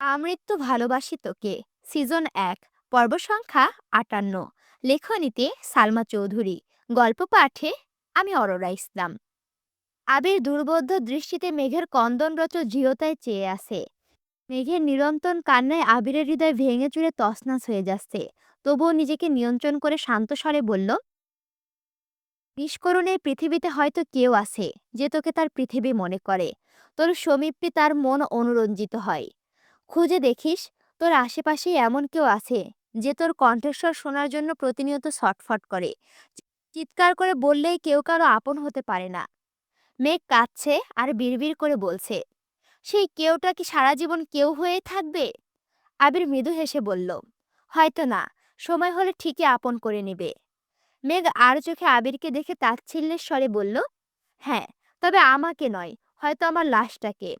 আমৃত্যু ভালোবাসি তোকে সিজন ১ পর্ব সংখ্যা ৫৮। লেখনীতে সালমা চৌধুরী। গল্প পাঠে আমি অরোরা ইসলাম। আবির দুর্বোধ্য দৃষ্টিতে মেঘের কন্দনরত জিহতায় চেয়ে আছে। মেঘের নিরন্তর কান্নায় আবিরের হৃদয় ভেঙে চুরে তছনছ হয়ে যাচ্ছে। তবুও নিজেকে নিয়ন্ত্রণ করে শান্ত স্বরে বলল, নিষ্করুণের পৃথিবীতে হয়তো কেউ আছে যে তোকে তার পৃথিবী মনে করে। তোর সমীপে তার মন অনুরঞ্জিত হয়। খুঁজে দেখিস, তোর আশেপাশে এমন কেউ আছে যে তোর কণ্ঠস্বর শোনার জন্য প্রতিনিয়ত ছটফট করে। চিৎকার করে বললেই কেউ কারো আপন হতে পারে না। মেঘ কাঁদছে আর বিড়বিড় করে বলছে, সেই কেউটা কি সারা জীবন কেউ হয়েই থাকবে? আবির মৃদু হেসে বলল, হয়তো না, সময় হলে ঠিকই আপন করে নেবে। মেঘ আর চোখে আবিরকে দেখে তাচ্ছিল্যের স্বরে বলল, হ্যাঁ, তবে আমাকে নয়, হয়তো আমার লাশটাকে।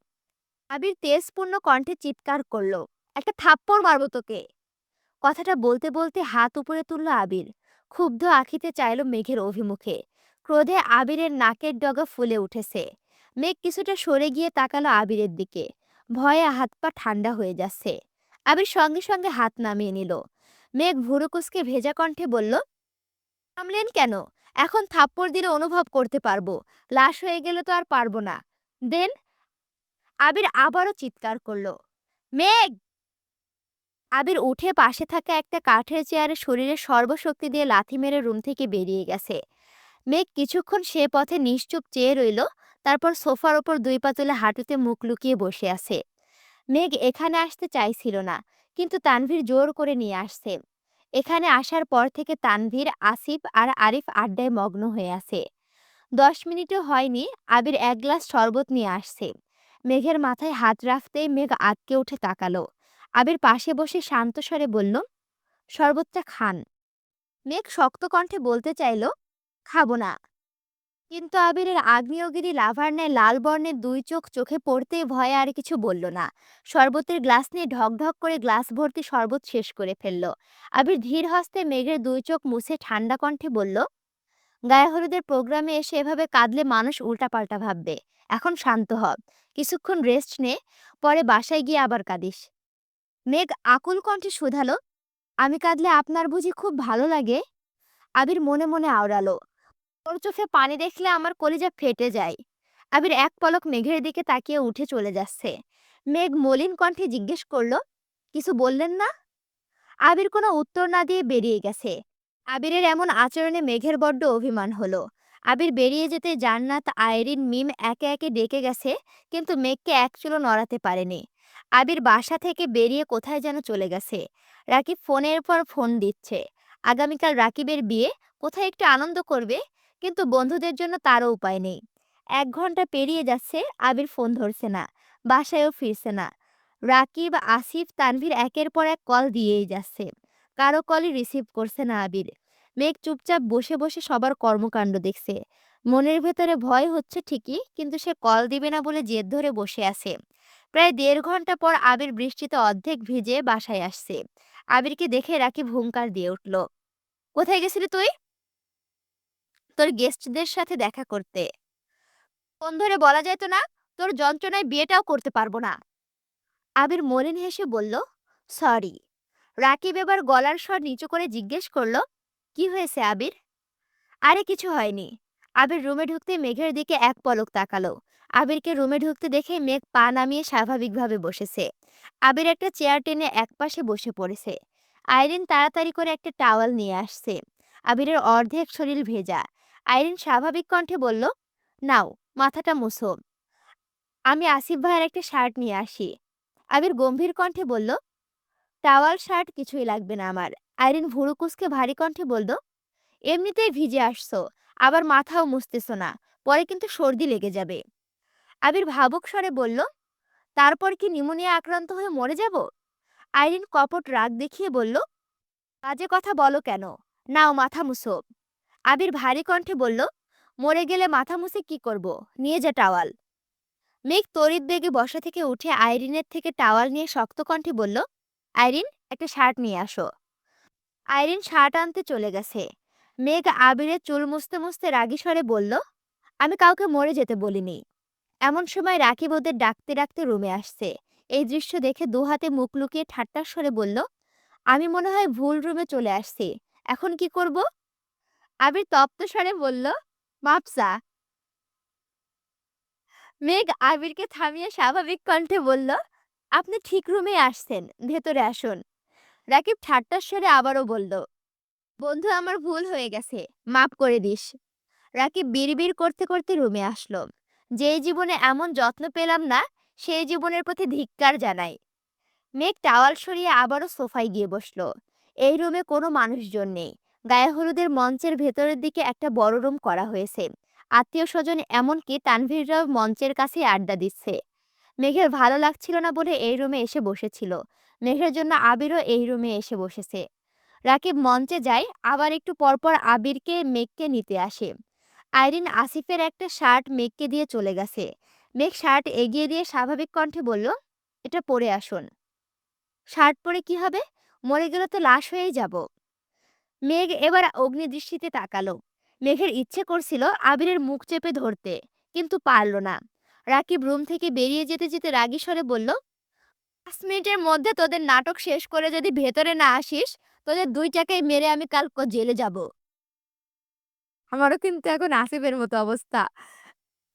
আবির তেজপূর্ণ কণ্ঠে চিৎকার করলো, একটা থাপ্পড় মারবো তোকে। কথাটা বলতে বলতে হাত উপরে তুলল আবির। ক্ষুব্ধ আখিতে চাইল মেঘের অভিমুখে। ক্রোধে আবিরের নাকের ডগা ফুলে উঠেছে। মেঘ কিছুটা সরে গিয়ে তাকালো আবিরের দিকে। ভয়ে হাত পা ঠান্ডা হয়ে যাচ্ছে। আবির সঙ্গে সঙ্গে হাত নামিয়ে নিল। মেঘ ভুরু কুঁচকে ভেজা কণ্ঠে বলল, থামলেন কেন? এখন থাপ্পড় দিলে অনুভব করতে পারবো, লাশ হয়ে গেলে তো আর পারবো না। দেন। আবির আবারও চিৎকার করলো, মেঘ! আবির উঠে পাশে থাকা একটা কাঠের চেয়ারে শরীরের সর্বশক্তি দিয়ে লাথি মেরে রুম থেকে বেরিয়ে গেছে। মেঘ কিছুক্ষণ সে পথে নিশ্চুপ চেয়ে রইল। তারপর সোফার ওপর দুই পা তুলে হাঁটুতে মুখ লুকিয়ে বসে আছে। মেঘ এখানে আসতে চাইছিল না, কিন্তু তানভীর জোর করে নিয়ে আসছে। এখানে আসার পর থেকে তানভীর, আসিফ আর আরিফ আড্ডায় মগ্ন হয়ে আছে। 10 মিনিটও হয়নি, আবির এক গ্লাস শরবত নিয়ে আসছে। মেঘের মাথায় হাত রাখতেই মেঘ আঁতকে উঠে তাকালো। আবির পাশে বসে শান্ত স্বরে বলল, শরবতটা খান। মেঘ শক্ত কণ্ঠে বলতে চাইল, খাবো না। কিন্তু আবিরের আগ্নেয়গিরি লাভার ন্যায় লাল বর্ণের দুই চোখ চোখে পড়তেই ভয়ে আর কিছু বলল না। শরবতের গ্লাস নিয়ে ঢক ঢক করে গ্লাস ভর্তি শরবত শেষ করে ফেলল। আবির ধীর হস্তে মেঘের দুই চোখ মুছে ঠান্ডা কণ্ঠে বলল, গায়ে হলুদের প্রোগ্রামে এসে এভাবে কাঁদলে মানুষ উল্টাপাল্টা ভাববে। এখন শান্ত হ, কিছুক্ষণ রেস্ট নে, পরে বাসায় গিয়ে আবার কাঁদিস। মেঘ আকুল কণ্ঠে শুধালো, আমি কাঁদলে আপনার বুঝি খুব ভালো লাগে? আবির মনে মনে আওড়ালো, ওর চোখে পানি দেখলে আমার কলিজা ফেটে যায়। আবির এক পলক মেঘের দিকে তাকিয়ে উঠে চলে যাচ্ছে। মেঘ মলিন কণ্ঠে জিজ্ঞেস করলো, কিছু বললেন না? আবির কোনো উত্তর না দিয়ে বেরিয়ে গেছে। আবিরের এমন আচরণে মেঘের বড্ড অভিমান হলো। আবির বেরিয়ে যেতে জান্নাত, আইরিন, মিম একে একে ডেকে গেছে, কিন্তু মেঘকে এক চুলো নড়াতে পারেনি। আবির বাসা থেকে বেরিয়ে কোথায় যেন চলে গেছে। রাকিব ফোনের পর ফোন দিচ্ছে। আগামীকাল রাকিবের বিয়ে, কোথায় একটু আনন্দ করবে, কিন্তু বন্ধুদের জন্য তারও উপায় নেই। 1 ঘন্টা পেরিয়ে যাচ্ছে, আবির ফোন ধরছে না, বাসায়ও ফিরছে না। রাকিব, আসিফ, তানভীর একের পর এক কল দিয়েই যাচ্ছে। কারো কলই রিসিভ করছে না আবির। মেঘ চুপচাপ বসে বসে সবার কর্মকাণ্ড দেখছে। মনের ভেতরে ভয় হচ্ছে ঠিকই, কিন্তু সে কল দিবে না বলে জেদ ধরে বসে আছে। প্রায় 1.5 ঘন্টা পর আবির বৃষ্টিতে অর্ধেক ভিজে বাসায় আসছে। আবিরকে দেখে রাকিব হুংকার দিয়ে উঠল, কোথায় গেছিলি তুই? তোর গেস্টদের সাথে দেখা করতে। ফোন ধরে বলা যায় তো না, তোর যন্ত্রণায় বিয়েটাও করতে পারবো না। আবির মলিন হেসে বলল, সরি। রাকিব এবার গলার স্বর নিচু করে জিজ্ঞেস করলো, কি হয়েছে আবির? আরে কিছু হয়নি। আবির রুমে ঢুকতে মেঘের দিকে এক পলক তাকালো। আবিরকে রুমে ঢুকতে দেখে মেঘ পা নামিয়ে স্বাভাবিকভাবে বসেছে। আবির একটা চেয়ার টেনে একপাশে বসে পড়েছে। আইরিন তাড়াতাড়ি করে একটা টাওয়াল নিয়ে আসছে। আবিরের অর্ধেক শরীর ভেজা। আইরিন স্বাভাবিক কণ্ঠে বলল, নাও, মাথাটা মুছো। আমি আসিফ ভাইয়ের একটা শার্ট নিয়ে আসি। আবির গম্ভীর কণ্ঠে বলল, টাওয়াল শার্ট কিছুই লাগবে না আমার। আইরিন ভুরু কুঁচকে ভারী কণ্ঠে বলল, এমনিতেই ভিজে আসছো, আবার মাথাও মুছতেছো না, পরে কিন্তু সর্দি লেগে যাবে। আবির ভাবুক স্বরে বলল, তারপর কি নিউমোনিয়া আক্রান্ত হয়ে মরে যাব? আইরিন কপট রাগ দেখিয়ে বলল, বাজে কথা বলো কেন, নাও মাথা মুছো। আবির ভারী কণ্ঠে বলল, মরে গেলে মাথা মুছে কি করব, নিয়ে যা টাওয়াল। মেঘ তড়িৎ বেগে বসা থেকে উঠে আইরিনের থেকে টাওয়াল নিয়ে শক্ত কণ্ঠে বলল, আইরিন, একটা শার্ট নিয়ে আসো। আইরিন শার্ট আনতে চলে গেছে। মেঘ আবিরের চুল মুছতে মুছতে রাগী স্বরে বলল, আমি কাউকে মরে যেতে বলিনি। এমন সময় রাকিব ওদের ডাকতে ডাকতে রুমে আসছে। এই দৃশ্য দেখে দু হাতে মুখ লুকিয়ে ঠাট্টার স্বরে বলল, আমি মনে হয় ভুল রুমে চলে আসছি। এখন কি করব? আবির তপ্ত স্বরে বলল, মাপসা। মেঘ আবিরকে থামিয়ে স্বাভাবিক কণ্ঠে বলল, আপনি ঠিক রুমে আসছেন, ভেতরে আসুন। রাকিব ঠাট্টার স্বরে আবারও বলল, বন্ধু আমার ভুল হয়ে গেছে, মাফ করে দিস। রাকিব বিড়বিড় করতে করতে রুমে আসলো। যেই জীবনে এমন যত্ন পেলাম না, সেই জীবনের প্রতি ধিক্কার জানাই। মেঘ টাওয়াল সরিয়ে আবারও সোফায় গিয়ে বসলো। এই রুমে কোনো মানুষজন নেই। গায়ে হলুদের মঞ্চের ভেতরের দিকে একটা বড় রুম করা হয়েছে। আত্মীয় স্বজন এমনকি তানভীররাও মঞ্চের কাছে আড্ডা দিচ্ছে। মেঘের ভালো লাগছিল না বলে এই রুমে এসে বসেছিল। মেঘের জন্য আবিরও এই রুমে এসে বসেছে। রাকিব মঞ্চে যায়, আবার একটু পরপর আবিরকে মেঘকে নিতে আসে। আইরিন আসিফের একটা শার্ট মেঘকে দিয়ে চলে গেছে। মেঘ শার্ট এগিয়ে দিয়ে স্বাভাবিক কণ্ঠে বলল, এটা পরে আসুন। শার্ট পরে কি হবে? মরে গেলে তো লাশ হয়েই যাব। মেঘ এবার অগ্নিদৃষ্টিতে তাকালো। মেঘের ইচ্ছে করছিল আবিরের মুখ চেপে ধরতে, কিন্তু পারল না। রাকিব রুম থেকে বেরিয়ে যেতে যেতে রাগী স্বরে বলল, 5 মিনিটের মধ্যে তোদের নাটক শেষ করে যদি ভেতরে না আসিস, তোদের দুই চাকায় মেরে আমি কাল জেলে যাব। আমারও কিন্তু এখন আসিফের মতো অবস্থা।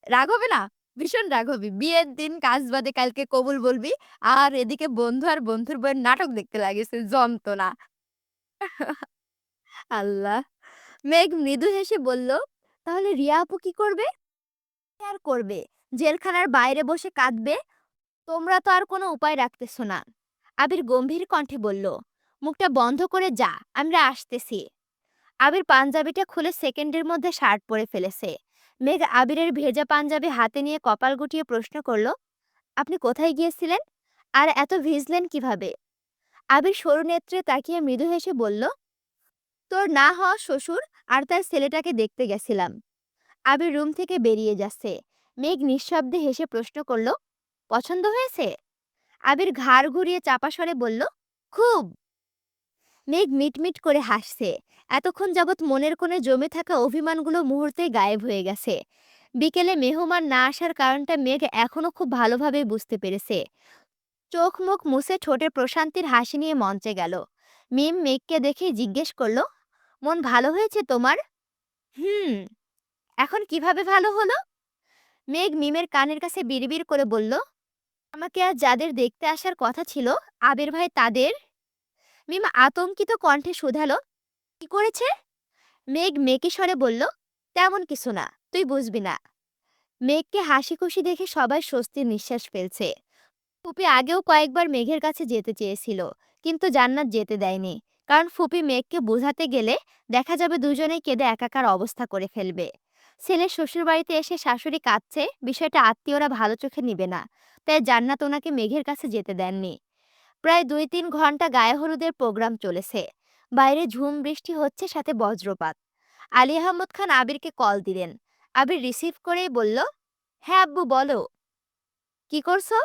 রাগ হবে না? ভীষণ রাগ হবি। বিয়ের দিন কাজ বাদে কালকে কবুল বলবি। আর এদিকে বন্ধু আর বন্ধুর বউয়ের নাটক দেখতে লাগিয়েছে যন্ত্রণা। আল্লাহ! মেঘ মৃদু হেসে বলল, তাহলে রিয়া আপু কি করবে? কি আর করবে? জেলখানার বাইরে বসে কাঁদবে। তোমরা তো আর কোনো উপায় রাখতেছো না। আবির গম্ভীর কণ্ঠে বলল, মুখটা বন্ধ করে যা, আমরা আসতেছি। আবির পাঞ্জাবিটা খুলে সেকেন্ডের মধ্যে শার্ট পরে ফেলেছে। মেঘ আবিরের ভেজা পাঞ্জাবি হাতে নিয়ে কপাল গুটিয়ে প্রশ্ন করল, আপনি কোথায় গিয়েছিলেন? আর এত ভিজলেন কিভাবে? আবির সরু নেত্রে তাকিয়ে মৃদু হেসে বলল, তোর না হওয়া শ্বশুর আর তার ছেলেটাকে দেখতে গেছিলাম। আবির রুম থেকে বেরিয়ে যাচ্ছে। মেঘ নিঃশব্দে হেসে প্রশ্ন করল, পছন্দ হয়েছে? আবির ঘাড় ঘুরিয়ে চাপা স্বরে বলল, খুব। মেঘ মিটমিট করে হাসছে। এতক্ষণ যাবৎ মনের কোণে জমে থাকা অভিমানগুলো মুহূর্তেই গায়েব হয়ে গেছে। বিকেলে মেহমান না আসার কারণটা মেঘ এখনো খুব ভালোভাবে বুঝতে পেরেছে। চোখ মুখ মুছে ঠোঁটে প্রশান্তির হাসি নিয়ে মঞ্চে গেল। মিম মেঘকে দেখে জিজ্ঞেস করলো, মন ভালো হয়েছে তোমার? হুম। এখন কিভাবে ভালো হলো? মেঘ মিমের কানের কাছে বিড়বিড় করে বলল, আমাকে আজ যাদের দেখতে আসার কথা ছিল, আবির ভাই তাদের। মিম আতঙ্কিত কণ্ঠে শুধালো, কি করেছে? মেঘ মেকি স্বরে বলল, তেমন কিছু না, তুই বুঝবি না। মেঘকে হাসি খুশি দেখে সবাই স্বস্তির নিঃশ্বাস ফেলছে। ফুপি আগেও কয়েকবার মেঘের কাছে যেতে চেয়েছিল, কিন্তু জান্নাত যেতে দেয়নি। কারণ ফুপি মেঘকে বোঝাতে গেলে দেখা যাবে দুজনেই কেঁদে একাকার অবস্থা করে ফেলবে। ছেলে শ্বশুর বাড়িতে এসে শাশুড়ি কাঁদছে, বিষয়টা আত্মীয়রা ভালো চোখে নিবে না। তাই জান্নাত ওনাকে মেঘের কাছে যেতে দেননি। প্রায় 2-3 ঘন্টা গায়ে হলুদের প্রোগ্রাম চলেছে। বাইরে ঝুম বৃষ্টি হচ্ছে, সাথে বজ্রপাত। আলী আহমদ খান আবিরকে কল দিলেন। আবির রিসিভ করেই বলল, হ্যাঁ আব্বু বলো। কি করছো?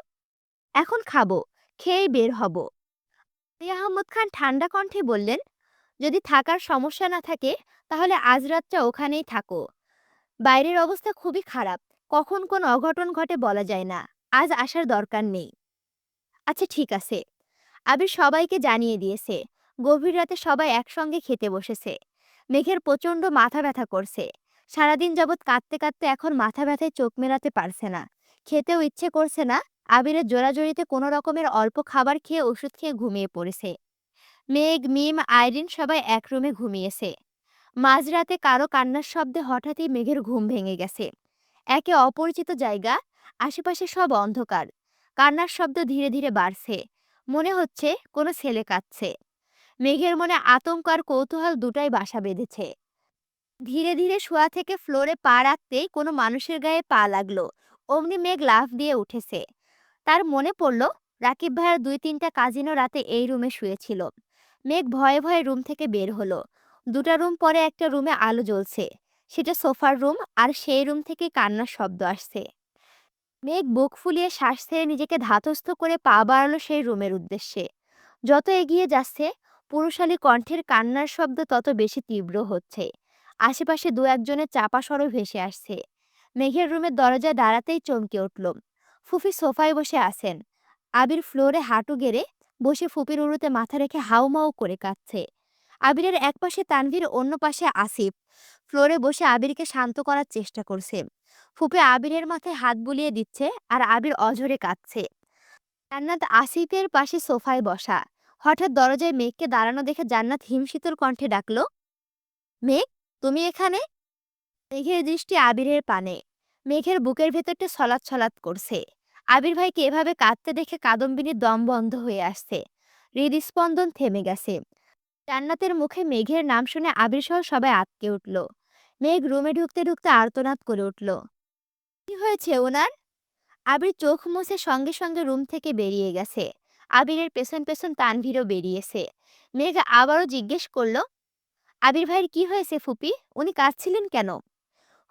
এখন খাবো, খেয়েই বের হব। আলী আহমদ খান ঠান্ডা কণ্ঠে বললেন, যদি থাকার সমস্যা না থাকে তাহলে আজ রাতটা ওখানেই থাকো। বাইরের অবস্থা খুবই খারাপ, কখন কোন অঘটন ঘটে বলা যায় না। আজ আসার দরকার নেই। আচ্ছা ঠিক আছে। আবির সবাইকে জানিয়ে দিয়েছে। গভীর রাতে সবাই একসঙ্গে খেতে বসেছে। মেঘের প্রচণ্ড মাথা ব্যথা করছে। সারাদিন যাবৎ কাঁদতে কাঁদতে এখন মাথা ব্যথায় চোখ মেলাতে পারছে না। খেতেও ইচ্ছে করছে না। আবিরের জোরাজোরিতে কোনো রকমের অল্প খাবার খেয়ে ওষুধ খেয়ে ঘুমিয়ে পড়েছে। মেঘ, মিম, আইরিন সবাই এক রুমে ঘুমিয়েছে। মাঝরাতে কারো কান্নার শব্দে হঠাৎই মেঘের ঘুম ভেঙে গেছে। একে অপরিচিত জায়গা, আশেপাশে সব অন্ধকার। কান্নার শব্দ ধীরে ধীরে বাড়ছে। মনে হচ্ছে কোনো ছেলে কাঁদছে। মেঘের মনে আতঙ্ক আর কৌতূহল দুটাই বাসা বেঁধেছে। ধীরে ধীরে শোয়া থেকে ফ্লোরে পা রাখতেই কোনো মানুষের গায়ে পা লাগলো। অমনি মেঘ লাফ দিয়ে উঠেছে। তার মনে পড়ল, রাকিব ভাইয়ার 2-3টা কাজিনও রাতে এই রুমে শুয়েছিল। মেঘ ভয়ে ভয়ে রুম থেকে বের হলো। 2টা রুম পরে একটা রুমে আলো জ্বলছে। সেটা সোফার রুম, আর সেই রুম থেকে কান্নার শব্দ আসছে। মেঘ বুক ফুলিয়ে শ্বাস ছেড়ে নিজেকে ধাতস্থ করে পা বাড়ালো সেই রুমের উদ্দেশ্যে। যত এগিয়ে যাচ্ছে, পুরুষালী কণ্ঠের কান্নার শব্দ তত বেশি তীব্র হচ্ছে। আশেপাশে 2-1 জনের চাপা স্বরও ভেসে আসছে। মেঘের রুমের দরজায় দাঁড়াতেই চমকে উঠল। ফুফি সোফায় বসে আছেন। আবির ফ্লোরে হাঁটু গেড়ে বসে ফুপির উড়োতে মাথা রেখে হাউমাউ করে কাঁদছে। আবিরের এক পাশে তানভীর, অন্য পাশে আসিফ ফ্লোরে বসে আবিরকে শান্ত করার চেষ্টা করছে। ফুপি আবিরের মাথায় হাত বুলিয়ে দিচ্ছে আর আবির অঝরে কাঁদছে। জান্নাত আসিফের পাশে সোফায় বসা। হঠাৎ দরজায় মেঘকে দাঁড়ানো দেখে জান্নাত হিমশীতল কণ্ঠে ডাকলো, মেঘ, তুমি এখানে? মেঘের দৃষ্টি আবিরের পানে। মেঘের বুকের ভেতরটা ছলাৎ ছলাৎ করছে। আবির ভাইকে এভাবে কাঁদতে দেখে কাদম্বিনীর দম বন্ধ হয়ে আসছে। হৃদস্পন্দন থেমে গেছে। জান্নাতের মুখে মেঘের নাম শুনে আবির সহ সবাই আঁতকে উঠল। মেঘ রুমে ঢুকতে ঢুকতে আর্তনাদ করে উঠল, কি হয়েছে ওনার? আবির চোখ মুছে সঙ্গে সঙ্গে রুম থেকে বেরিয়ে গেছে। আবিরের পেছন পেছন তানভীরও বেরিয়েছে। মেঘ আবারও জিজ্ঞেস করলো, আবির ভাইয়ের কি হয়েছে ফুপি? উনি কাঁদছিলেন কেন?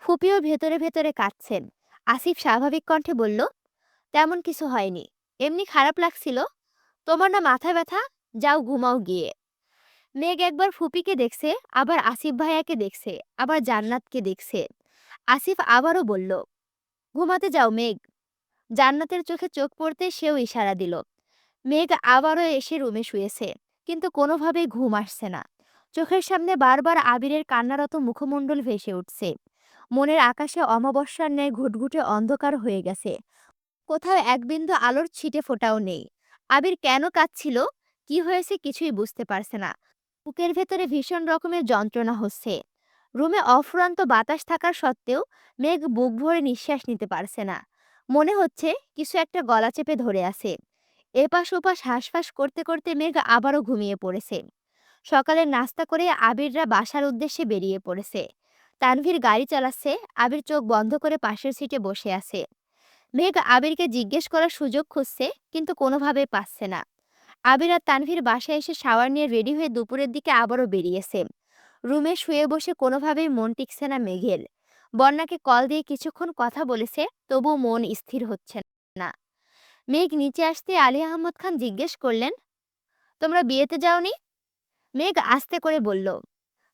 ফুপিও ভেতরে ভেতরে কাঁদছেন। আসিফ স্বাভাবিক কণ্ঠে বলল, তেমন কিছু হয়নি, এমনি খারাপ লাগছিল। তোমার না মাথা ব্যথা? যাও ঘুমাও গিয়ে। মেঘ একবার ফুপিকে দেখছে, আবার আসিফ ভাইয়াকে দেখছে, আবার জান্নাতকে দেখছে। আসিফ আবারও বলল, ঘুমাতে যাও মেঘ। জান্নাতের চোখে চোখ পড়তে সেও ইশারা দিল। মেঘ আবারও এসে রুমে শুয়েছে, কিন্তু কোনোভাবেই ঘুম আসছে না। চোখের সামনে বারবার আবিরের কান্নারত মুখমণ্ডল ভেসে উঠছে। মনের আকাশে অমাবস্যার ন্যায় ঘুটঘুটে অন্ধকার হয়ে গেছে। কোথাও এক বিন্দু আলোর ছিটে ফোটাও নেই। আবির কেন কাঁদছিল, কি হয়েছে কিছুই বুঝতে পারছে না। বুকের ভেতরে ভীষণ রকমের যন্ত্রণা হচ্ছে। রুমে অফুরন্ত বাতাস থাকার সত্ত্বেও মেঘ বুক ভরে নিঃশ্বাস নিতে পারছে না। মনে হচ্ছে কিছু একটা গলা চেপে ধরে আছে। এপাশ ওপাশ হাঁসফাঁস করতে করতে মেঘ আবারও ঘুমিয়ে পড়েছে। সকালে নাস্তা করে আবিররা বাসার উদ্দেশ্যে বেরিয়ে পড়েছে। তানভীর গাড়ি চালাচ্ছে, আবির চোখ বন্ধ করে পাশের সিটে বসে আছে। মেঘ আবিরকে জিজ্ঞেস করার সুযোগ খুঁজছে, কিন্তু কোনোভাবেই পাচ্ছে না। আবির আর তানভীর বাসায় এসে শাওয়ার নিয়ে রেডি হয়ে দুপুরের দিকে আবারও বেরিয়েছে। রুমে শুয়ে বসে কোনোভাবেই মন টিকছে না মেঘের। বন্যাকে কল দিয়ে কিছুক্ষণ কথা বলেছে, তবুও মন স্থির হচ্ছে না। মেঘ নিচে আসতে আলী আহমদ খান জিজ্ঞেস করলেন, তোমরা বিয়েতে যাওনি? মেঘ আস্তে করে বলল,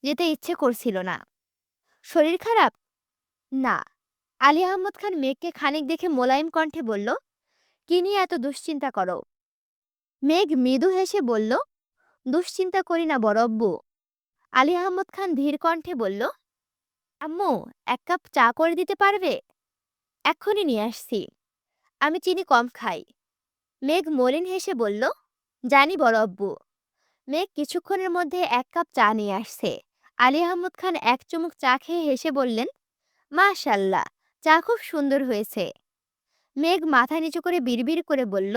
যেতে ইচ্ছে করছিল না। শরীর খারাপ? না। আলী আহমদ খান মেঘকে খানিক দেখে মোলায়েম কণ্ঠে বলল, কি নিয়ে এত দুশ্চিন্তা করো? মেঘ মৃদু হেসে বলল, দুশ্চিন্তা করি না বড়ব্বু। আলী আহমদ খান ধীর কণ্ঠে বলল, আম্মু, এক কাপ চা করে দিতে পারবে? এক্ষুনি নিয়ে আসছি। আমি চিনি কম খাই। মেঘ মলিন হেসে বলল, জানি বড়ব্বু। মেঘ কিছুক্ষণের মধ্যে এক কাপ চা নিয়ে আসছে। আলী আহমদ খান এক চুমুক চা খেয়ে হেসে বললেন, মাশাল্লাহ, চা খুব সুন্দর হয়েছে। মেঘ মাথা নিচু করে বিড়বিড় করে বলল,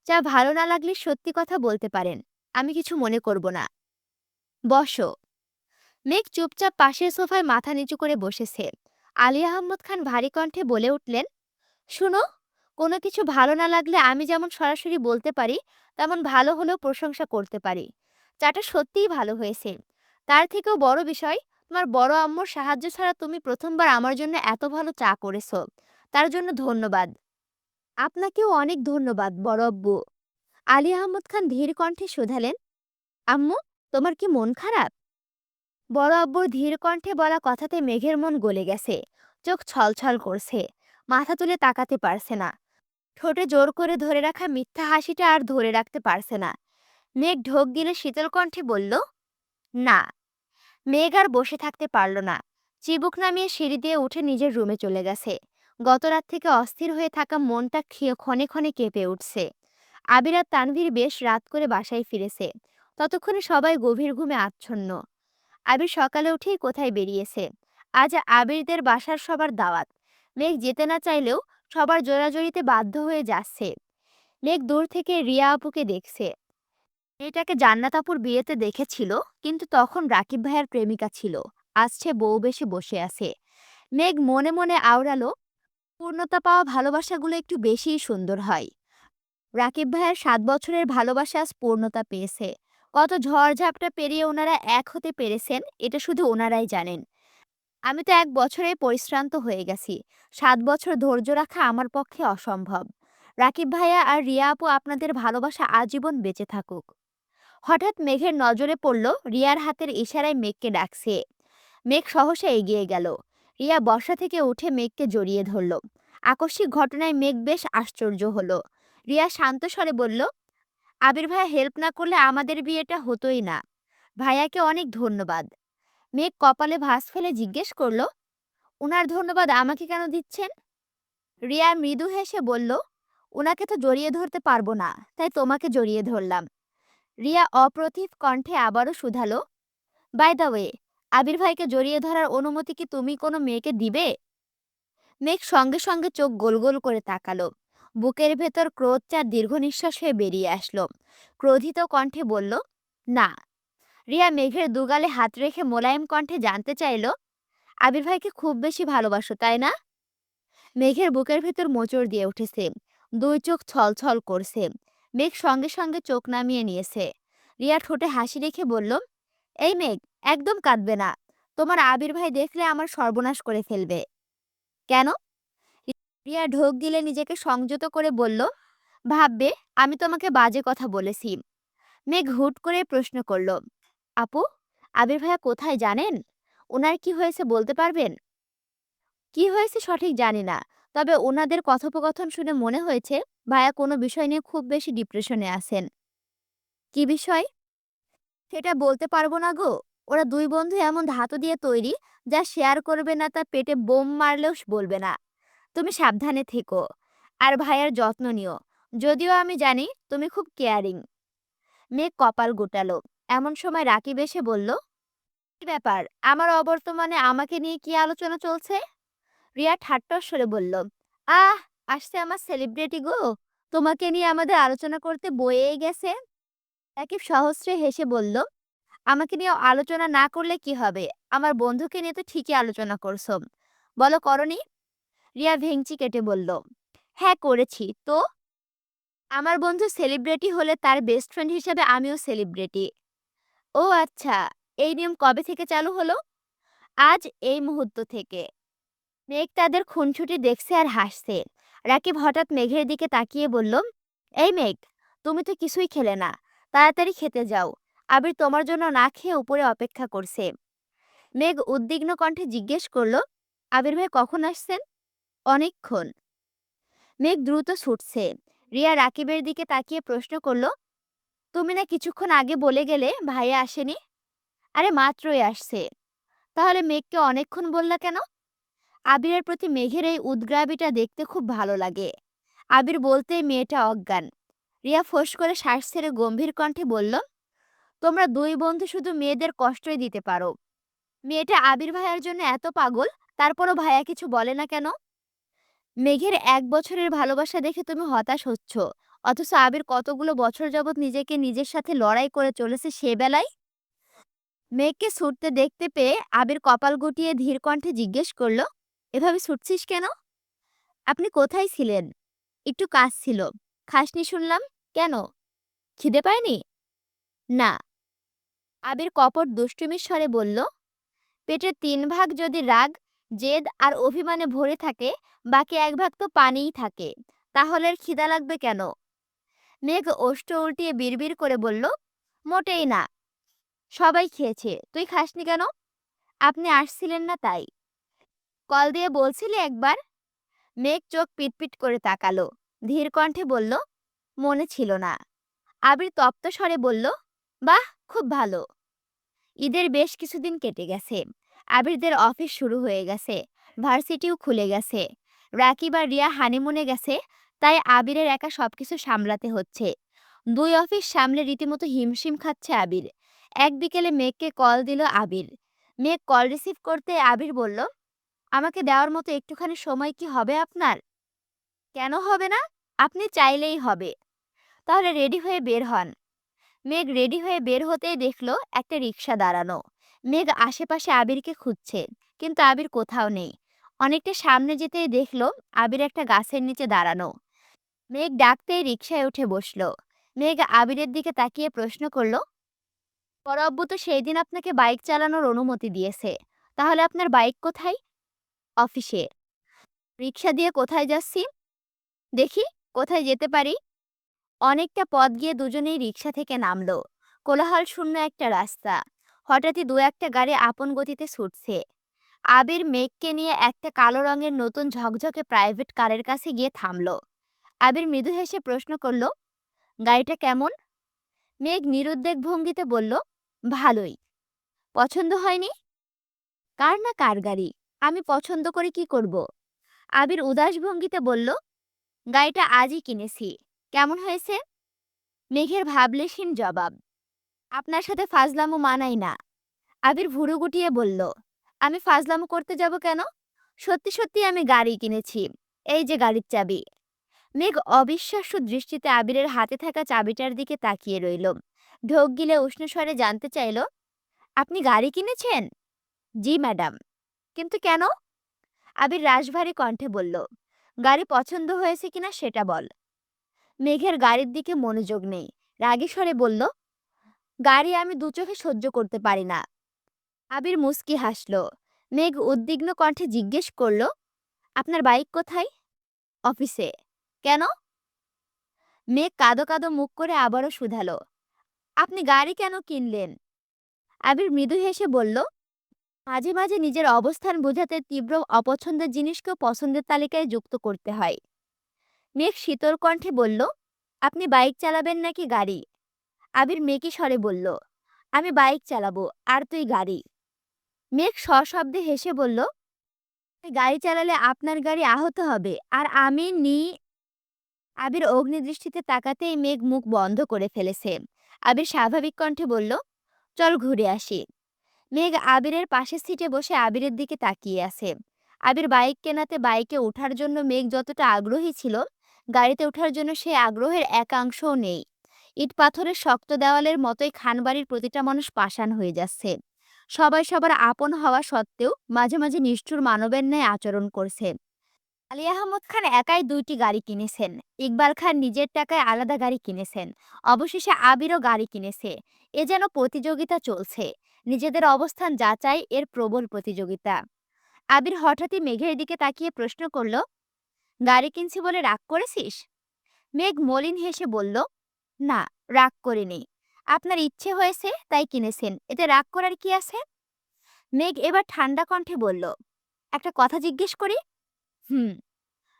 চা ভালো না লাগলে সত্যি কথা বলতে পারেন, আমি কিছু মনে করব না। বসো। মেঘ চুপচাপ পাশের সোফায় মাথা নিচু করে বসেছে। আলী আহমদ খান ভারী কণ্ঠে বলে উঠলেন, শুনো, কোনো কিছু ভালো না লাগলে আমি যেমন সরাসরি বলতে পারি, তেমন ভালো হলেও প্রশংসা করতে পারি। চাটা সত্যিই ভালো হয়েছে। তার থেকেও বড় বিষয়, তোমার বড় আম্মুর সাহায্য ছাড়া তুমি প্রথমবার আমার জন্য এত ভালো চা করেছো। তার জন্য ধন্যবাদ। আপনাকেও অনেক ধন্যবাদ বড় আব্বু। আলী আহমদ খান ধীর কণ্ঠে শুধালেন, আম্মু, তোমার কি মন খারাপ? বড় আব্বুর ধীর কণ্ঠে বলা কথাতে মেঘের মন গলে গেছে। চোখ ছলছল করছে। মাথা তুলে তাকাতে পারছে না। ঠোঁটে জোর করে ধরে রাখা মিথ্যা হাসিটা আর ধরে রাখতে পারছে না। মেঘ ঢোক গিলে শীতল কণ্ঠে বলল, না। মেঘ আর বসে থাকতে পারল না। চিবুক নামিয়ে সিঁড়ি দিয়ে উঠে নিজের রুমে চলে গেছে। গত রাত থেকে অস্থির হয়ে থাকা মনটা ক্ষণে ক্ষণে কেঁপে উঠছে। আবির আর তানভীর বেশ রাত করে বাসায় ফিরেছে। ততক্ষণে সবাই গভীর ঘুমে আচ্ছন্ন। আবির সকালে উঠেই কোথায় বেরিয়েছে। আজ আবিরদের বাসার সবার দাওয়াত। মেঘ যেতে না চাইলেও সবার জোরাজোরিতে বাধ্য হয়ে যাচ্ছে। মেঘ দূর থেকে রিয়া আপুকে দেখছে। মেয়েটাকে জান্নাত আপুর বিয়েতে দেখেছিল, কিন্তু তখন রাকিব ভাইয়ার প্রেমিকা ছিল। আজ সে বউ বেশে বসে আছে। মেঘ মনে মনে আওড়ালো, পূর্ণতা পাওয়া ভালোবাসাগুলো একটু বেশিই সুন্দর হয়। রাকিব ভাইয়ার 7 বছরের ভালোবাসা আজ পূর্ণতা পেয়েছে। কত ঝড়ঝাপটা পেরিয়ে ওনারা এক হতে পেরেছেন, এটা শুধু ওনারাই জানেন। আমি তো 1 বছরে পরিশ্রান্ত হয়ে গেছি। 7 বছর ধৈর্য রাখা আমার পক্ষে অসম্ভব। রাকিব ভাইয়া আর রিয়া আপু আপনাদের ভালোবাসা আজীবন বেঁচে থাকুক। হঠাৎ মেঘের নজরে পড়ল রিয়ার হাতের ইশারায় মেঘকে ডাকছে। মেঘ সহসা এগিয়ে গেল। রিয়া বসা থেকে উঠে মেঘকে জড়িয়ে ধরল। আকস্মিক ঘটনায় মেঘ বেশ আশ্চর্য হলো। রিয়া শান্ত স্বরে বলল, আবির ভাইয়া হেল্প না করলে আমাদের বিয়েটা হতোই না। ভাইয়াকে অনেক ধন্যবাদ। মেঘ কপালে ভাঁজ ফেলে জিজ্ঞেস করলো, উনার ধন্যবাদ আমাকে কেন দিচ্ছেন? রিয়া মৃদু হেসে বলল, উনাকে তো জড়িয়ে ধরতে পারবো না, তাই তোমাকে জড়িয়ে ধরলাম। রিয়া অপ্রতিভ কণ্ঠে আবারও শুধালো, বাই দ্য ওয়ে, আবির ভাইকে জড়িয়ে ধরার অনুমতি কি তুমি কোনো মেয়েকে দিবে? মেঘ সঙ্গে সঙ্গে চোখ গোল গোল করে তাকালো। বুকের ভেতর ক্রোধ চার দীর্ঘ নিঃশ্বাস হয়ে বেরিয়ে আসলো। ক্রোধিত কণ্ঠে বলল, না। রিয়া মেঘের দুগালে হাত রেখে মোলায়েম কণ্ঠে জানতে চাইল, আবির ভাইকে খুব বেশি ভালোবাসো তাই না? মেঘের বুকের ভেতর মোচড় দিয়ে উঠেছে, দুই চোখ ছলছল করছে। মেঘ সঙ্গে সঙ্গে চোখ নামিয়ে নিয়েছে। রিয়া ঠোঁটে হাসি রেখে বলল, এই মেঘ, একদম কাঁদবে না। তোমার আবির ভাই দেখলে আমার সর্বনাশ করে ফেলবে। কেন? রিয়া ঢোক গিলে নিজেকে সংযত করে বলল, ভাববে আমি তোমাকে বাজে কথা বলেছি। মেঘ হুট করে প্রশ্ন করল, আপু, আবির ভাইয়া কোথায় জানেন? ওনার কি হয়েছে বলতে পারবেন? কি হয়েছে সঠিক জানি না, তবে ওনাদের কথোপকথন শুনে মনে হয়েছে ভাইয়া কোনো বিষয় নিয়ে খুব বেশি ডিপ্রেশনে আছেন। কি বিষয়? সেটা বলতে পারবো না গো। ওরা দুই বন্ধু এমন ধাতু দিয়ে তৈরি, যা শেয়ার করবে না তা পেটে বোম মারলেও বলবে না। তুমি সাবধানে থেকো, আর ভাইয়ার যত্ন নিও। যদিও আমি জানি তুমি খুব কেয়ারিং। মেঘ কপাল গোটালো। এমন সময় রাকিব এসে বলল, কি ব্যাপার, আমার অবর্তমানে আমাকে নিয়ে কি আলোচনা চলছে? রিয়া ঠাট্টা স্বরে বলল, আহ, আসছে আমার সেলিব্রিটি গো, তোমাকে নিয়ে আমাদের আলোচনা করতে বয়েই গেছে। রাকিব সহস্রে হেসে বলল, আমাকে নিয়ে আলোচনা না করলে কি হবে? আমার বন্ধুকে নিয়ে তো ঠিকই আলোচনা করছো। বলো করনি? রিয়া ভেংচি কেটে বলল, হ্যাঁ করেছি তো। আমার বন্ধু সেলিব্রিটি হলে তার বেস্ট ফ্রেন্ড হিসেবে আমিও সেলিব্রিটি। ও আচ্ছা, এই নিয়ম কবে থেকে চালু হলো? আজ, এই মুহূর্ত থেকে। মেঘ তাদের খুনসুটি দেখছে আর হাসছে। রাকিব হঠাৎ মেঘের দিকে তাকিয়ে বলল, এই মেঘ, তুমি তো কিছুই খেলে না, তাড়াতাড়ি খেতে যাও। আবির তোমার জন্য না খেয়ে উপরে অপেক্ষা করছে। মেঘ উদ্বিগ্ন কণ্ঠে জিজ্ঞেস করল, আবির ভাই কখন আসছেন? অনেকক্ষণ। মেঘ দ্রুত ছুটছে। রিয়া রাকিবের দিকে তাকিয়ে প্রশ্ন করল, তুমি না কিছুক্ষণ আগে বলে গেলে ভাইয়া আসেনি? আরে মাত্রই আসছে। তাহলে মেঘকে অনেকক্ষণ বললা কেন? আবিরের প্রতি মেঘের এই উদ্গ্রাবিটা দেখতে খুব ভালো লাগে। আবির বলতেই মেয়েটা অজ্ঞান। রিয়া ফোঁস করে শ্বাস ছেড়ে গম্ভীর কণ্ঠে বলল, তোমরা দুই বন্ধু শুধু মেয়েদের কষ্টই দিতে পারো। মেয়েটা আবির ভাইয়ার জন্য এত পাগল, তারপরও ভাইয়া কিছু বলে না কেন? মেঘের 1 বছরের ভালোবাসা দেখে তুমি হতাশ হচ্ছ, অথচ আবির কতগুলো বছর যাবৎ নিজেকে নিজের সাথে লড়াই করে চলেছে সে বেলায়। মেঘকে ছুটতে দেখতে পেয়ে আবির কপাল গুটিয়ে ধীর কণ্ঠে জিজ্ঞেস করলো, এভাবে ছুটছিস কেন? আপনি কোথায় ছিলেন? একটু কাজ ছিল। খাসনি শুনলাম। কেন? খিদে পায়নি? না। আবির কপট দুষ্টুমির স্বরে বলল, পেটের 3 ভাগ যদি রাগ, জেদ আর অভিমানে ভরে থাকে, বাকি 1 ভাগ তো পানিই থাকে। তাহলে আর খিদা লাগবে কেন? মেঘ ওষ্ঠ উল্টিয়ে বিড়বিড় করে বলল, মোটেই না। সবাই খেয়েছে, তুই খাসনি কেন? আপনি আসছিলেন না তাই। কল দিয়ে বলছিলি একবার। মেঘ চোখ পিটপিট করে তাকালো। ধীর কণ্ঠে বলল, মনে ছিল না। আবির তপ্ত স্বরে বলল, বাহ, খুব ভালো। ঈদের বেশ কিছুদিন কেটে গেছে। আবিরদের অফিস শুরু হয়ে গেছে, ভার্সিটিও খুলে গেছে। রাকিব আর রিয়া হানিমুনে গেছে, তাই আবিরের একা সবকিছু সামলাতে হচ্ছে। দুই অফিস সামলে রীতিমতো হিমশিম খাচ্ছে আবির। এক বিকেলে মেঘকে কল দিল আবির। মেঘ কল রিসিভ করতে আবির বলল, আমাকে দেওয়ার মতো একটুখানি সময় কি হবে আপনার? কেন হবে না? আপনি চাইলেই হবে। তাহলে রেডি হয়ে বের হন। মেঘ রেডি হয়ে বের হতেই দেখলো একটা রিক্সা দাঁড়ানো। মেঘ আশেপাশে আবিরকে খুঁজছে, কিন্তু আবির কোথাও নেই। অনেকটা সামনে যেতেই দেখলো আবির একটা গাছের নিচে দাঁড়ানো। মেঘ ডাকতেই রিক্সায় উঠে বসলো। মেঘ আবিরের দিকে তাকিয়ে প্রশ্ন করলো, বড় আব্বু তো সেই দিন আপনাকে বাইক চালানোর অনুমতি দিয়েছে, তাহলে আপনার বাইক কোথায়? অফিসে। রিক্সা দিয়ে কোথায় যাচ্ছি? দেখি কোথায় যেতে পারি। অনেকটা পথ গিয়ে দুজনেই রিক্সা থেকে নামলো। কোলাহল শূন্য একটা রাস্তা। হঠাৎই দু একটা গাড়ি আপন গতিতে ছুটছে। আবির মেঘকে নিয়ে একটা কালো রঙের নতুন ঝকঝকে প্রাইভেট কারের কাছে গিয়ে থামলো। আবির মৃদু হেসে প্রশ্ন করল, গাড়িটা কেমন? মেঘ নিরুদ্বেগ ভঙ্গিতে বলল, ভালোই। পছন্দ হয়নি? কার না কার গাড়ি, আমি পছন্দ করে কি করব? আবির উদাস ভঙ্গিতে বলল, গাড়িটা আজই কিনেছি। কেমন হয়েছে? মেঘের ভাবলেশহীন জবাব, আপনার সাথে ফাজলামো মানাই না। আবির ভুরু গুটিয়ে বলল, আমি ফাজলামো করতে যাব কেন? সত্যি সত্যি আমি গাড়ি কিনেছি। এই যে গাড়ির চাবি। মেঘ অবিশ্বাস্য দৃষ্টিতে আবিরের হাতে থাকা চাবিটার দিকে তাকিয়ে রইল। ঢোক গিলে উষ্ণ স্বরে জানতে চাইল, আপনি গাড়ি কিনেছেন? জি ম্যাডাম। কিন্তু কেন? আবির রাশভারী কণ্ঠে বলল, গাড়ি পছন্দ হয়েছে কিনা সেটা বল। মেঘের গাড়ির দিকে মনোযোগ নেই। রাগী স্বরে বলল, গাড়ি আমি দু চোখে সহ্য করতে পারি না। আবির মুচকি হাসল। মেঘ উদ্বিগ্ন কণ্ঠে জিজ্ঞেস করল, আপনার বাইক কোথায়? অফিসে। কেন? মেঘ কাঁদো কাঁদো মুখ করে আবারও শুধালো, আপনি গাড়ি কেন কিনলেন? আবির মৃদু হেসে বলল, মাঝে মাঝে নিজের অবস্থান বোঝাতে তীব্র অপছন্দের জিনিসকেও পছন্দের তালিকায় যুক্ত করতে হয়। মেঘ শীতল কণ্ঠে বলল, আপনি বাইক চালাবেন নাকি গাড়ি? আবির মেকি স্বরে বলল, আমি বাইক চালাবো, আর তুই গাড়ি। মেঘ সশব্দে হেসে বলল, "তুই গাড়ি চালালে আপনার গাড়ি আহত হবে, আর আমি নি। আবির অগ্নিদৃষ্টিতে তাকাতেই মেঘ মুখ বন্ধ করে ফেলেছে। আবির স্বাভাবিক কণ্ঠে বলল, চল ঘুরে আসি। মেঘ আবিরের পাশের সিটে বসে আবিরের দিকে তাকিয়ে আছে। আবির বাইক কেনাতে বাইকে ওঠার জন্য মেঘ যতটা আগ্রহী ছিল, গাড়িতে ওঠার জন্য সে আগ্রহের একাংশও নেই। ইট পাথরের শক্ত দেওয়ালের মতোই খানবাড়ির প্রতিটা মানুষ পাষাণ হয়ে যাচ্ছে। সবাই সবার আপন হওয়া সত্ত্বেও মাঝে মাঝে নিষ্ঠুর মানবের ন্যায় আচরণ করছে। আলী আহমদ খান একাই ২টি গাড়ি কিনেছেন। ইকবাল খান নিজের টাকায় আলাদা গাড়ি কিনেছেন। অবশেষে আবিরও গাড়ি কিনেছে। এ যেন প্রতিযোগিতা চলছে। নিজেদের অবস্থান যাচাই এর প্রবল প্রতিযোগিতা। আবির হঠাৎই মেঘের দিকে তাকিয়ে প্রশ্ন করল, গাড়ি কিনছি বলে রাগ করেছিস? মেঘ মলিন হেসে বলল, না, রাগ করিনি। আপনার ইচ্ছে হয়েছে তাই কিনেছেন, এতে রাগ করার কি আছে? মেঘ এবার ঠান্ডা কণ্ঠে বলল, একটা কথা জিজ্ঞেস করি? হুম।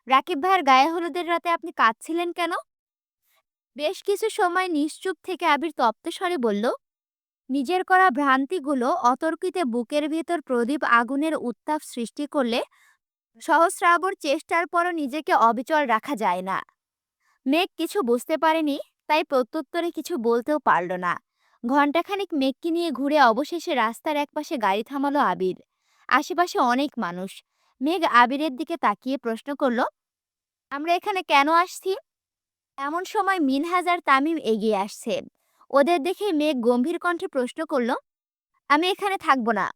রাকিব ভাইয়ের গায়ে হলুদের রাতে আপনি কাঁদছিলেন কেন? বেশ কিছু সময় নিশ্চুপ থেকে আবির তপ্ত স্বরে বলল, নিজের করা ভ্রান্তিগুলো অতর্কিতে বুকের ভেতর প্রদীপ আগুনের উত্তাপ সৃষ্টি করলে সহস্রাবর চেষ্টার পরও নিজেকে অবিচল রাখা যায় না। মেঘ কিছু বুঝতে পারেনি, তাই প্রত্যুত্তরে কিছু বলতেও পারল না। ঘণ্টাখানিক মেঘকে নিয়ে ঘুরে অবশেষে রাস্তার একপাশে গাড়ি থামালো আবির। আশেপাশে অনেক মানুষ। মেঘ আবিরের দিকে তাকিয়ে প্রশ্ন করল, আমরা এখানে কেন আসছি? এমন সময় মিনহাজ আর তামিম এগিয়ে আসছে। ওদের দেখে মেঘ গম্ভীর কণ্ঠে প্রশ্ন করল, আমি এখানে থাকবো না।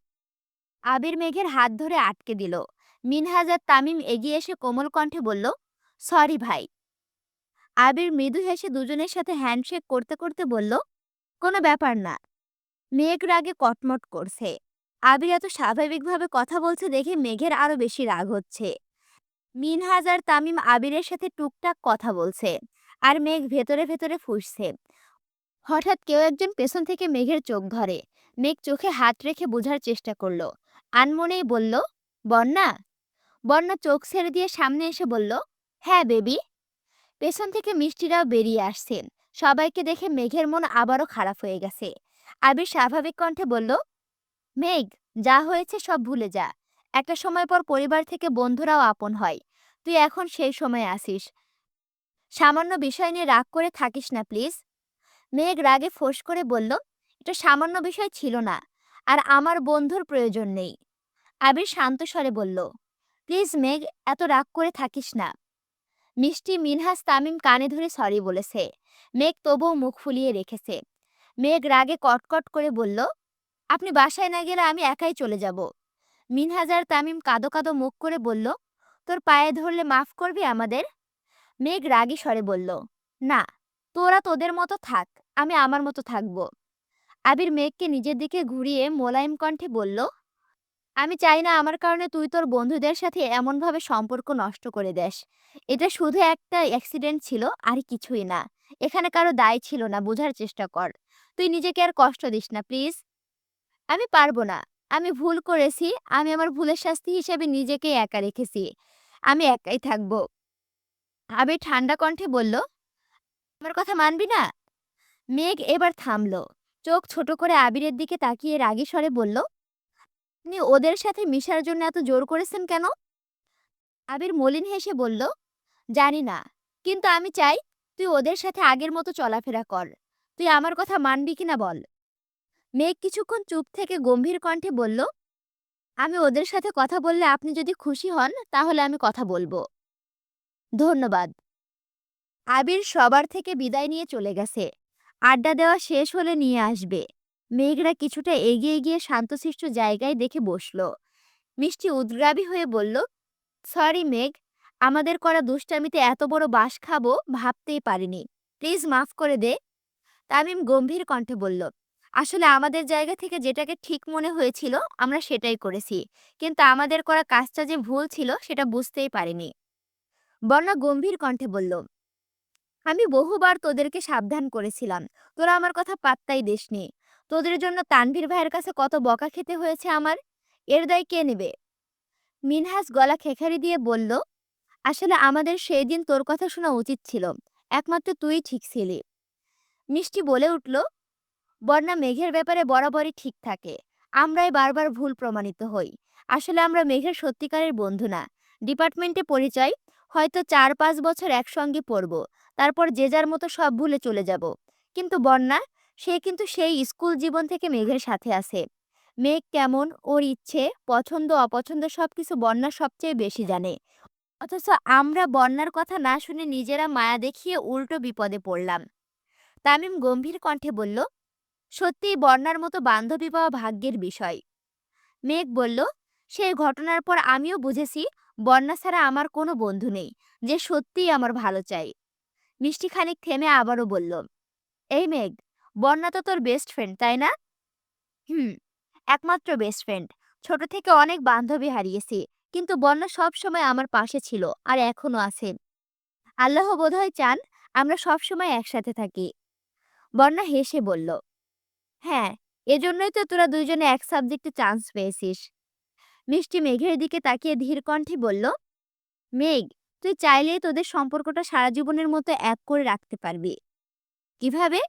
আবির মেঘের হাত ধরে আটকে দিল। মিনহাজ আর তামিম এগিয়ে এসে কোমল কণ্ঠে বলল, সরি ভাই। আবির মৃদু হেসে দুজনের সাথে হ্যান্ডশেক করতে করতে বলল, কোনো ব্যাপার না। মেঘ রাগে কটমট করছে। আবির এত স্বাভাবিকভাবে কথা বলছে দেখে মেঘের আরো বেশি রাগ হচ্ছে। মিনহাজ আর তামিম আবিরের সাথে টুকটাক কথা বলছে, আর মেঘ ভেতরে ভেতরে ফুঁসছে। হঠাৎ কেউ একজন পেছন থেকে মেঘের চোখ ধরে। মেঘ চোখে হাত রেখে বোঝার চেষ্টা করলো। আনমনেই বলল, বন্যা। বন্যা চোখ ছেড়ে দিয়ে সামনে এসে বলল, হ্যাঁ বেবি। পেছন থেকে মিষ্টিরাও বেরিয়ে আসছেন। সবাইকে দেখে মেঘের মন আবারও খারাপ হয়ে গেছে। আবির স্বাভাবিক কণ্ঠে বলল, মেঘ, যা হয়েছে সব ভুলে যা। একটা সময় পর পরিবার থেকে বন্ধুরাও আপন হয়। তুই এখন সেই সময় আসিস। সামান্য বিষয় নিয়ে রাগ করে থাকিস না প্লিজ। মেঘ রাগে ফোঁস করে বলল, এটা সামান্য বিষয় ছিল না, আর আমার বন্ধুর প্রয়োজন নেই। আবির শান্ত স্বরে বলল, প্লিজ মেঘ, এত রাগ করে থাকিস না। মিষ্টি, মিনহাস, তামিম কানে ধরে সরি বলেছে। মেঘ তবুও মুখ ফুলিয়ে রেখেছে। মেঘ রাগে কটকট করে বলল, আপনি বাসায় না গেলে আমি একাই চলে যাব। মিনহাজ আর তামিম কাঁদো কাঁদো মুখ করে বলল, তোর পায়ে ধরলে মাফ করবি আমাদের? মেঘ রাগী স্বরে বলল, না, তোরা তোদের মতো থাক, আমি আমার মতো থাকবো। আবির মেঘকে নিজের দিকে ঘুরিয়ে মোলায়েম কণ্ঠে বলল, আমি চাই না আমার কারণে তুই তোর বন্ধুদের সাথে এমনভাবে সম্পর্ক নষ্ট করে দেস। এটা শুধু একটা অ্যাক্সিডেন্ট ছিল, আর কিছুই না। এখানে কারো দায় ছিল না, বোঝার চেষ্টা কর। তুই নিজেকে আর কষ্ট দিস না প্লিজ। আমি পারবো না। আমি ভুল করেছি। আমি আমার ভুলের শাস্তি হিসেবে নিজেকে একা রেখেছি। আমি একাই থাকবো। আবির ঠান্ডা কণ্ঠে বলল, আমার কথা মানবি না? মেঘ এবার থামলো। চোখ ছোট করে আবিরের দিকে তাকিয়ে রাগী স্বরে বলল, আপনি ওদের সাথে মিশার জন্য এত জোর করেছেন কেন? আবির মলিন হেসে বলল, জানি না, কিন্তু আমি চাই তুই ওদের সাথে আগের মতো চলাফেরা কর। তুই আমার কথা মানবি কিনা বল। মেঘ কিছুক্ষণ চুপ থেকে গম্ভীর কণ্ঠে বলল, আমি ওদের সাথে কথা বললে আপনি যদি খুশি হন তাহলে আমি কথা বলবো। ধন্যবাদ। আবির সবার থেকে বিদায় নিয়ে চলে গেছে। আড্ডা দেওয়া শেষ হলে নিয়ে আসবে। মেঘরা কিছুটা এগিয়ে গিয়ে শান্তশিষ্ট জায়গায় দেখে বসলো। মিষ্টি উদগ্রাবী হয়ে বলল, সরি মেঘ, আমাদের করা দুষ্টামিতে এত বড় বাঁশ খাবো ভাবতেই পারিনি। প্লিজ মাফ করে দে। তামিম গম্ভীর কণ্ঠে বলল, আসলে আমাদের জায়গা থেকে যেটাকে ঠিক মনে হয়েছিল আমরা সেটাই করেছি, কিন্তু আমাদের করা কাজটা যে ভুল ছিল সেটা বুঝতেই পারিনি। বর্ণা গম্ভীর কণ্ঠে বলল, আমি বহুবার তোদেরকে সাবধান করেছিলাম, তোরা আমার কথা পাত্তাই দিসনি। তোদের জন্য তানভীর ভাইয়ের কাছে কত বকা খেতে হয়েছে আমার, এর দায় কে নেবে? মিনহাস গলা খেখারি দিয়ে বলল, আসলে আমাদের সেই দিন তোর কথা শোনা উচিত ছিল, একমাত্র তুই ঠিক ছিলি। মিষ্টি বলে উঠল, বন্যা মেঘের ব্যাপারে বরাবরই ঠিক থাকে, আমরাই বারবার ভুল প্রমাণিত হই। আসলে আমরা মেঘের সত্যিকারের বন্ধু না। ডিপার্টমেন্টে পরিচয়, হয়তো 4-5 বছর একসঙ্গে পড়ব, তারপর যে যার মতো সব ভুলে চলে যাব। কিন্তু বন্যা, সে কিন্তু সেই স্কুল জীবন থেকে মেঘের সাথে আছে। মেঘ কেমন, ওর ইচ্ছে পছন্দ অপছন্দ সবকিছু বন্যা সবচেয়ে বেশি জানে। অথচ আমরা বন্যার কথা না শুনে নিজেরা মায়া দেখিয়ে উল্টো বিপদে পড়লাম। তামিম গম্ভীর কণ্ঠে বলল, সত্যিই বন্যার মতো বান্ধবী পাওয়া ভাগ্যের বিষয়। মেঘ বলল, সেই ঘটনার পর আমিও বুঝেছি বন্যা ছাড়া আমার কোনো বন্ধু নেই যে সত্যিই আমার ভালো চাই। মিষ্টি খানিক থেমে আবারও বলল, এই মেঘ, বন্যা তো তোর বেস্ট ফ্রেন্ড তাই না? হুম, একমাত্র বেস্ট ফ্রেন্ড। ছোট থেকে অনেক বান্ধবী হারিয়েছি, কিন্তু বন্যা সব সময় আমার পাশে ছিল আর এখনো আছে। আল্লাহ বোধহয় চান আমরা সব সময় একসাথে থাকি। বন্যা হেসে বলল, হ্যাঁ, এজন্যই তো তোরা দুইজনে এক সাবজেক্টে চান্স পেয়েছিস। মিষ্টি মেঘের দিকে তাকিয়ে ধীর কণ্ঠে বলল, মেঘ, তুই চাইলেই তোদের সম্পর্কটা সারা জীবনের মতো এক করে রাখতে পারবি। কিভাবে?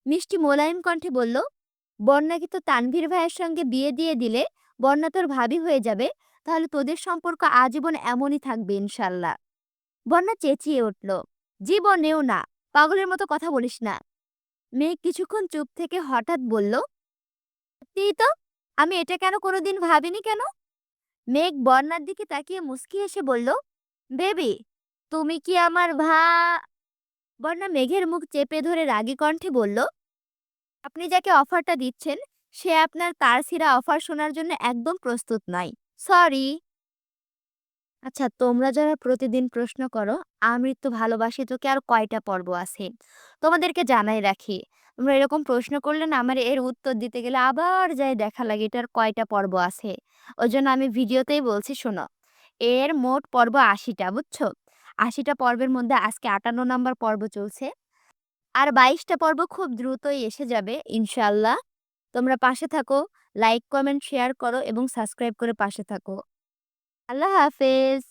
মিষ্টি মোলায়েম কণ্ঠে বলল, বন্যাকে তো তানভীর ভাইয়ের সঙ্গে বিয়ে দিয়ে দিলে বন্যা তোর ভাবি হয়ে যাবে, তাহলে তোদের সম্পর্ক আজীবন এমনই থাকবে ইনশাল্লাহ। বন্যা চেঁচিয়ে উঠল, জীবনেও না, পাগলের মতো কথা বলিস না। মেঘ কিছুক্ষণ চুপ থেকে হঠাৎ বলল, সত্যিই তো, আমি এটা কেন কোনোদিন ভাবিনি কেন? মেঘ বন্যার দিকে তাকিয়ে মুচকি হেসে বলল, বেবি, তুমি কি আমার বন্যা মেঘের মুখ চেপে ধরে রাগী কণ্ঠে বলল, আপনি যাকে অফারটা দিচ্ছেন সে আপনার তার ছিঁড়া অফার শোনার জন্য একদম প্রস্তুত নয়। সরি। আচ্ছা, তোমরা যারা প্রতিদিন প্রশ্ন করো আমৃত্যু ভালোবাসি তোকে আর কয়টা পর্ব আছে, তোমাদেরকে জানাই রাখি, তোমরা এরকম প্রশ্ন করলে না আমার এর উত্তর দিতে গেলে আবার যাই দেখা লাগে এটার কয়টা পর্ব আছে। ওই জন্য আমি ভিডিওতেই বলছি, শোনো, এর মোট পর্ব ৮০টা, বুঝছো? ৮০টা পর্বের মধ্যে আজকে ৫৮ নম্বর পর্ব চলছে, আর ২২টা পর্ব খুব দ্রুতই এসে যাবে ইনশাল্লাহ। তোমরা পাশে থাকো, লাইক কমেন্ট শেয়ার করো এবং সাবস্ক্রাইব করে পাশে থাকো। আল্লাহ হাফেজ।